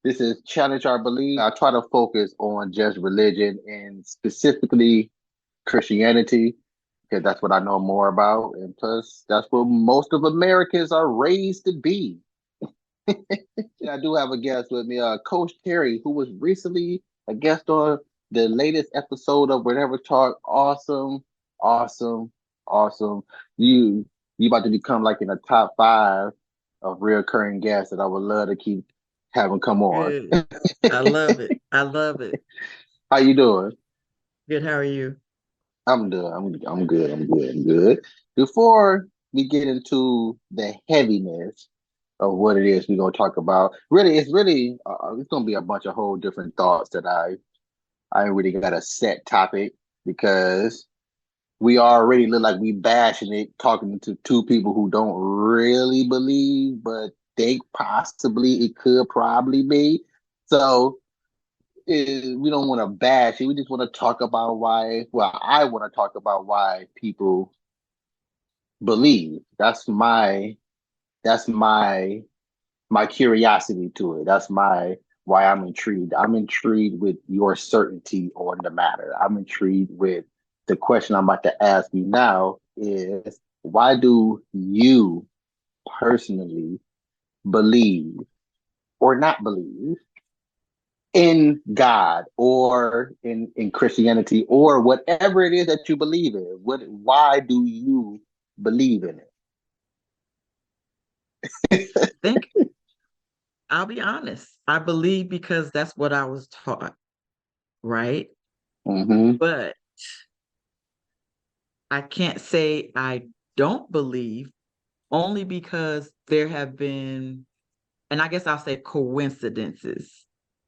This is Challenge Our Belief. I try to focus on just religion and specifically Christianity because that's what I know more about. And plus, that's what most of Americans are raised to be. I do have a guest with me, Coach Terri, who was recently a guest on the latest episode of Whatever Talk. Awesome, awesome, awesome. You you about to become like in the top five of recurring guests that I would love to keep having come on. Good. I love it. I love it. How you doing? Good. How are you? I'm good. I'm good. I'm good. I'm good. Before we get into the heaviness of what it is we're gonna talk about, it's gonna be a bunch of whole different thoughts that I ain't really got a set topic because we already look like we bashing it, talking to two people who don't really believe, but think possibly it could probably be. So we don't want to bash it. We just want to talk about why. Well, I want to talk about why people believe. That's my curiosity to it. That's my why I'm intrigued. I'm intrigued with your certainty on the matter. I'm intrigued with the question I'm about to ask you now is why do you personally believe or not believe in God or in Christianity or whatever it is that you believe in? Why do you believe in I it? think I'll be honest. I believe because that's what I was taught, right? Mm-hmm. But I can't say I don't believe only because there have been, and I guess I'll say coincidences,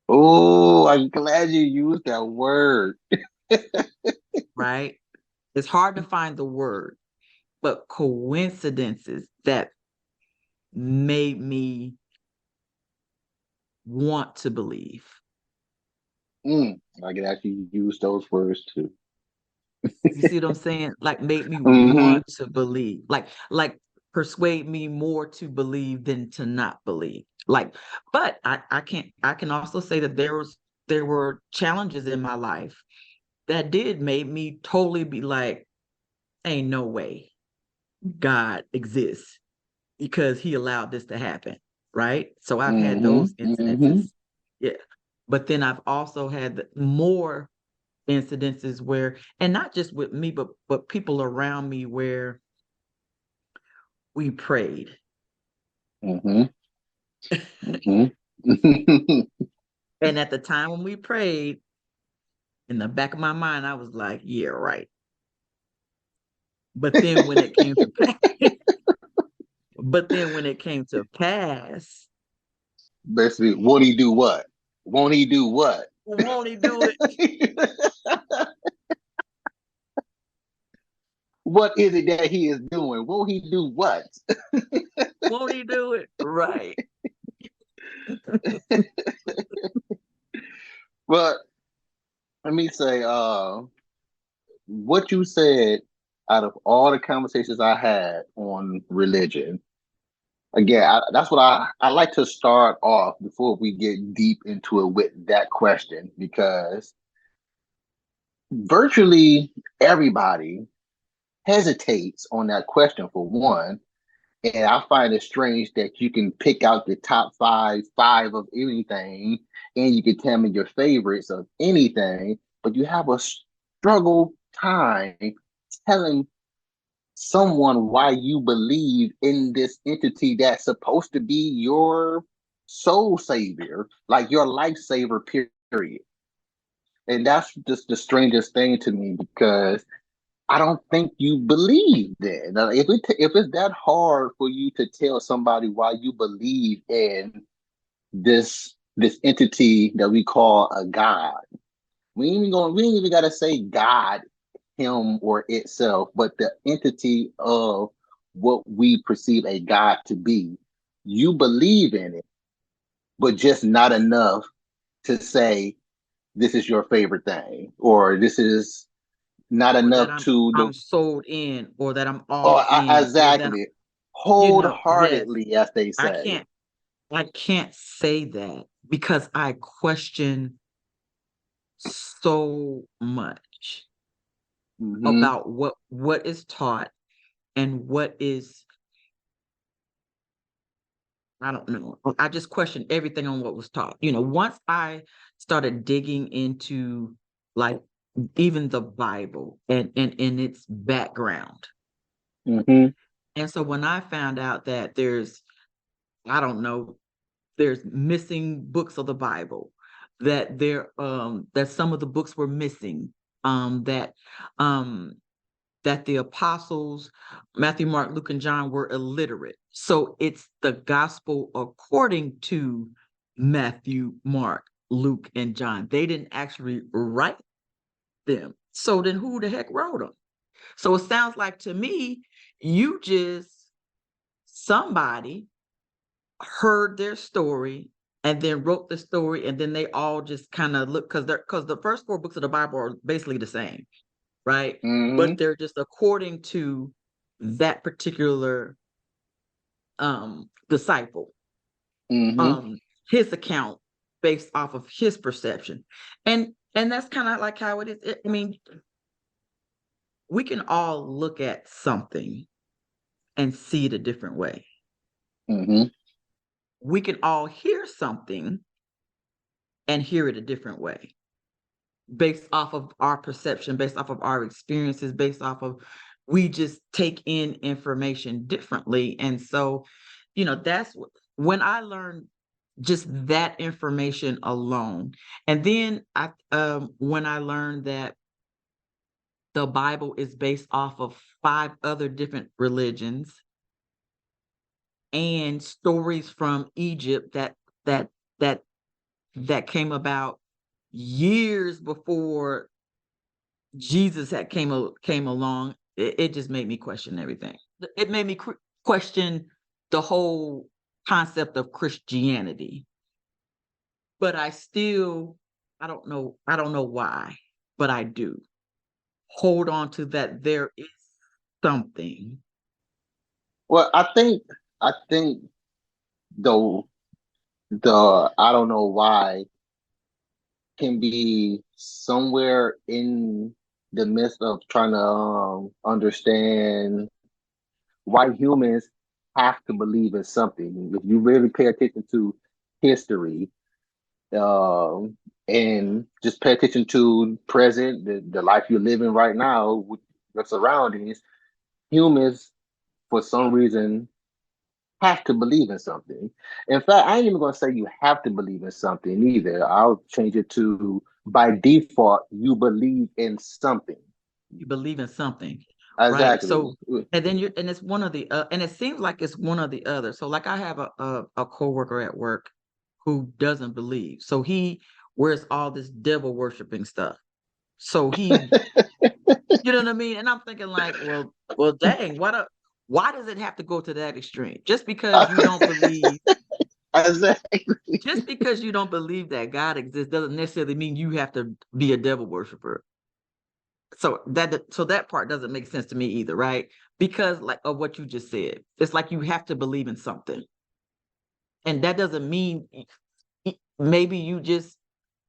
Oh, I'm glad you used that word. right? It's hard to find the word, but coincidences that made me want to believe. I can actually use those words too. You see what I'm saying? Like made me Mm-hmm. want to believe. Like persuade me more to believe than to not believe. Like, but I can also say that there were challenges in my life that did make me totally be like, ain't no way God exists because he allowed this to happen. Right. So I've had those Mm-hmm. Mm-hmm. incidences. Yeah. But then I've also had more incidences where, and not just with me, but people around me where we prayed. Mm-hmm. Mm-hmm. And at the time when we prayed, in the back of my mind, I was like, yeah, right. But then when it came to pass, but then when it came to pass, Basically, won't he do what? Won't he do what? won't he do it? What is it that he is doing? Won't he do what? Won't he do it? Right. But let me say, what you said out of all the conversations I had on religion, again, that's what I like to start off before we get deep into it with that question because virtually everybody hesitates on that question for one. And I find it strange that you can pick out the top five of anything, and you can tell me your favorites of anything, but you have a struggle time telling someone why you believe in this entity that's supposed to be your soul savior, like your lifesaver, period. And that's just the strangest thing to me because I don't think you believe that. Now, if it's that hard for you to tell somebody why you believe in this entity that we call a god, we ain't even gotta say God, him or itself, but the entity of what we perceive a god to be. You believe in it, but just not enough to say this is your favorite thing or this is not Or that enough to the I'm sold in, or that I'm Oh, all in, or that exactly. you know, yes, Wholeheartedly, as they I say. can't I can't say that. because I question so much Mm-hmm. about what is taught and what is, I don't know. I just questioned everything on what was taught. Once I started digging into, like, even the Bible and in its background. Mm-hmm. And so when I found out that I don't know, there's missing books of the Bible, that some of the books were missing, that um that the apostles, Matthew, Mark, Luke, and John, were illiterate. So it's the gospel according to Matthew, Mark, Luke, and John. They didn't actually write them. So then who the heck wrote them? So it sounds like to me, you just, somebody heard their story and then wrote the story, and then they all just kind of look, because the first four books of the Bible are basically the same, right? Mm-hmm. But they're just according to that particular disciple, Mm-hmm. um, his account based off of his perception. And that's kind of like how it is. I mean, we can all look at something and see it a different way. Mm-hmm. We can all hear something and hear it a different way, based off of our perception, based off of our experiences, based off of, we just take in information differently. And so, that's when I learned just that information alone. And then when I learned that the Bible is based off of five other different religions and stories from Egypt that that that came about years before Jesus came along, it just made me question everything. It made me question the whole concept of Christianity. But I don't know why, but I do hold on to that there is something. Well, I think the I don't know why can be somewhere in the midst of trying to understand why humans have to believe in something. If you really pay attention to history, and just pay attention to present, the life you're living right now with your surroundings, humans, for some reason, have to believe in something. In fact, I ain't even going to say you have to believe in something either. I'll change it to by default, you believe in something. You believe in something, right? So, Exactly. and then and it's one of the, and it seems like it's one or the other. So, like, I have a coworker at work who doesn't believe. So he wears all this devil worshiping stuff. So he, you know what I mean? And I'm thinking, like, well, dang, why does it have to go to that extreme? Exactly. Just because you don't believe that God exists doesn't necessarily mean you have to be a devil worshiper. So that part doesn't make sense to me either, right? Because, like, of what you just said, it's like you have to believe in something, and that doesn't mean, maybe you just,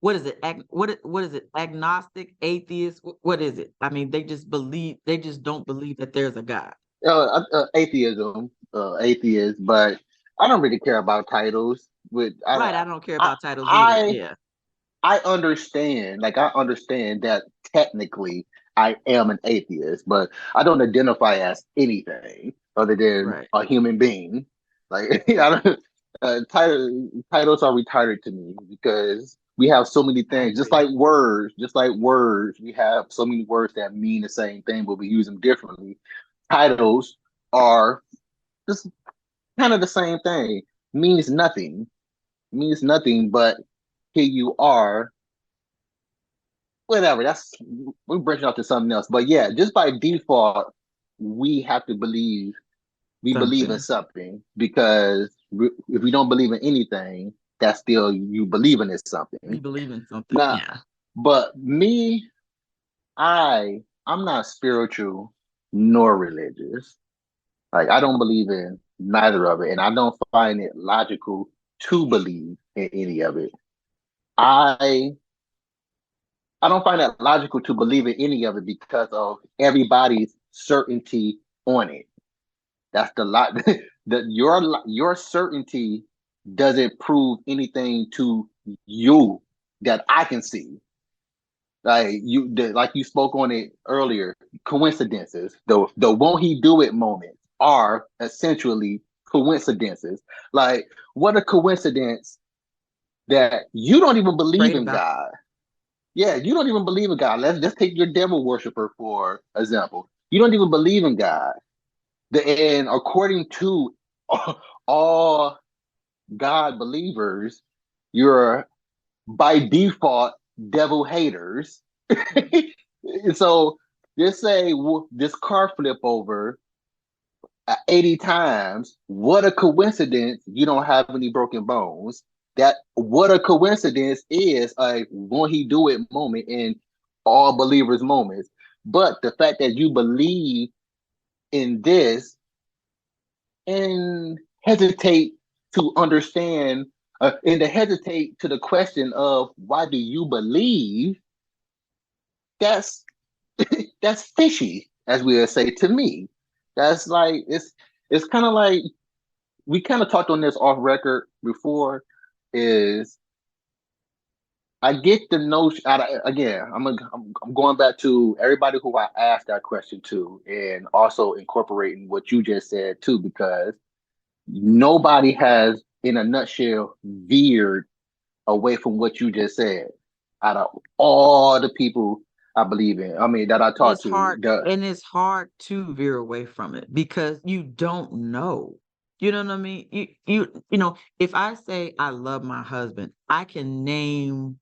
what is it? What is it? Agnostic, atheist? What is it? I mean, they just don't believe that there's a God. Atheist, but I don't really care about titles. With Right. I don't care I, about titles either. I Yeah. I understand, like I understand that technically I am an atheist, but I don't identify as anything other than Right. a human being. Like I don't, titles are retarded to me because we have so many I things, agree. just like words, we have so many words that mean the same thing, but we use them differently. Titles are just kind of the same thing. Means nothing. Means nothing, but here you are, whatever. That's we're branching off to something else. But yeah, just by default, we have to believe we believe in Something. something because if we don't believe in anything, that's still you believe in something. You believe in something. Now, Yeah. but me, I'm not spiritual nor religious. Like I don't believe in neither of it, and I don't find it logical to believe in any of it. I I don't find that logical to believe in any of it because of everybody's certainty on it. That's the lot. That your certainty doesn't prove anything to you that I can see. Like you spoke on it earlier. Coincidences. The won't he do it moments are essentially coincidences. Like what a coincidence that you don't even believe Prayed in about. God. Yeah, you don't even believe in God. Let's take your devil worshiper for example. You don't even believe in God. And according to all God believers, you're by default devil haters. So just say this car flip over 80 times. What a coincidence you don't have any broken bones. That what a coincidence is a won't he do it moment in all believers' moments. But the fact that you believe in this and hesitate to understand and to hesitate to the question of why do you believe, that's that's fishy, as we would say to me. That's like it's kind of like we kind of talked on this off record before. Is I get the notion. Again, I'm going back to everybody who I asked that question to, and also incorporating what you just said too, because nobody has, in a nutshell, veered away from what you just said. Out of all the people I believe in, I mean that I And talked to, it's hard to veer away from it because you don't know. You know what I mean? You know, if I say I love my husband, I can name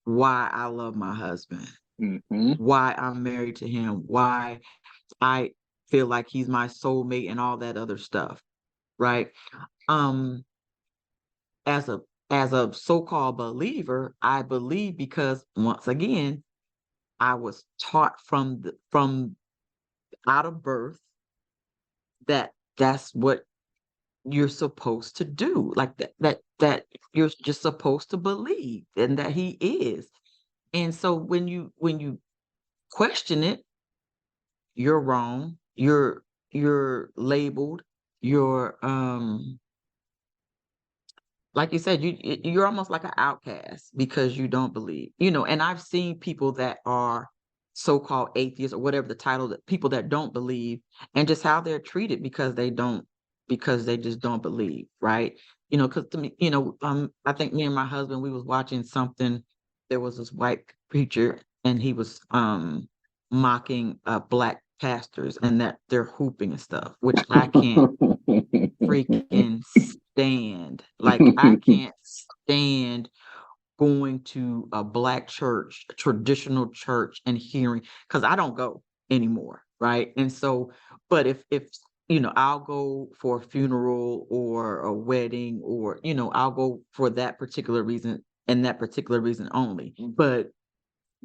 why I love my husband, mm-hmm. why I'm married to him, why I feel like he's my soulmate and all that other stuff, right? Um, as a as a so-called believer, I believe because once again, I was taught from out of birth that that's what you're supposed to do. Like that you're just supposed to believe and that he is. And so when you question it, you're wrong. You're labeled. You're like you said, you're almost like an outcast because you don't believe. And I've seen people that are so-called atheists or whatever the title, that people that don't believe, and just how they're treated because they just don't believe, right? Because to me, I think me and my husband, we was watching something. There was this white preacher, and he was mocking black pastors and that they're hooping and stuff, which I can't freaking stand. Like, I can't stand going to a black church, a traditional church, and hearing, because I don't go anymore, right? And so, but if I'll go for a funeral or a wedding, or I'll go for that particular reason and that particular reason only. But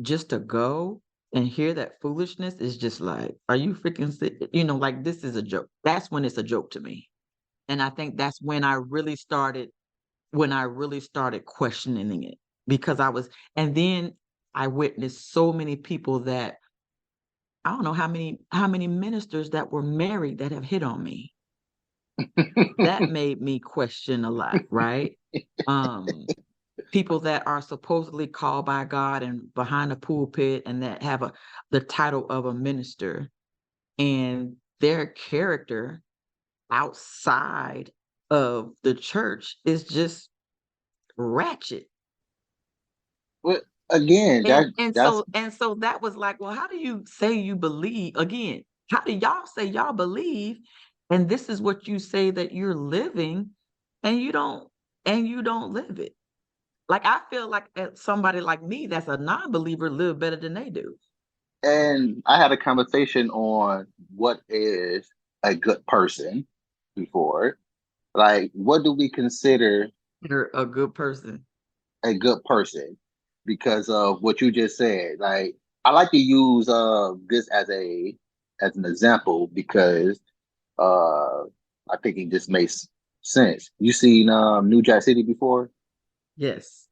just to go and hear that foolishness is just like, are you freaking like, this is a joke. That's when it's a joke to me. And I think that's when I really started questioning it, because and then I witnessed so many people that I don't know how many ministers that were married that have hit on me. That made me question a lot, right? Um, People that are supposedly called by God and behind a pulpit and that have the title of a minister, and their character outside of the church is just ratchet. But again, And so that was like, well, how do you say you believe again? How do y'all say y'all believe? And this is what you say that you're living, and you don't live it. Like, I feel like somebody like me that's a non-believer live better than they do. and I had a conversation on what is a good person before. Like, what do we consider You're a good person. a good person? Because of what you just said. Like, I like to use this as an example because I think it just makes sense. You seen New Jack City before? Yes.